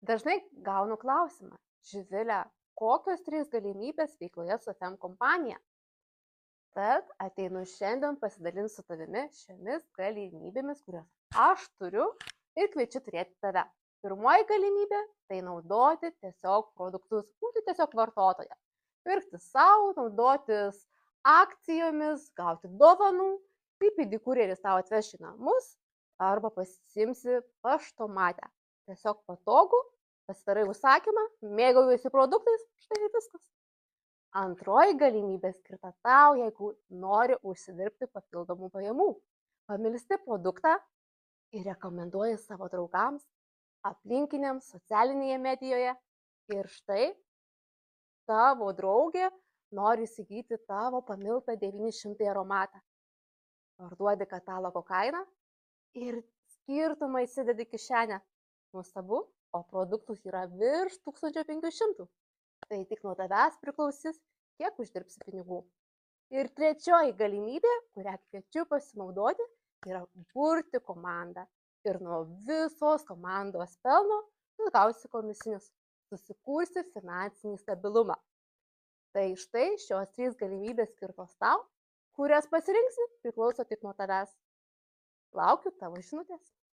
Dažnai gaunu klausimą, Živilė, kokios 3 galimybės veikloje su FM kompanija? Tad ateinu šiandien pasidalinti su tavimi šiomis galimybėmis, kurias aš turiu ir kviečiu turėti tave. Pirmoji galimybė - tai naudoti tiesiog produktus, būti tiesiog vartotoja. Pirkti savo, naudotis akcijomis, gauti dovanų, kaip ID kurjeris tau atveš į namus arba pasiimsi paštomate. Tiesiog patogu, pasidarai užsakymą, mėgaujiesi produktais, štai ir viskas. Antroji galimybė skirta tau, jeigu nori užsidirbti papildomų pajamų. Pamilsti produktą ir rekomenduoji savo draugams, aplinkiniams, socialinėje medijoje. Ir štai tavo draugė nori įsigyti tavo pamiltą 900 aromatą. Parduodi katalogo kainą ir skirtumą įsidedi kišenę. Nuostabu, o produktus yra virš 1500. Tai tik nuo tavęs priklausys, kiek uždirbsi pinigų. Ir trečioji galimybė, kurią kviečiu pasinaudoti, yra burti komandą. Ir nuo visos komandos pelno tu gausi komisinius, susikursi finansinį stabilumą. Tai štai šios 3 galimybės skirtos tau, kurias pasirinksi priklauso tik nuo tavęs. Laukiu tavo žinutės.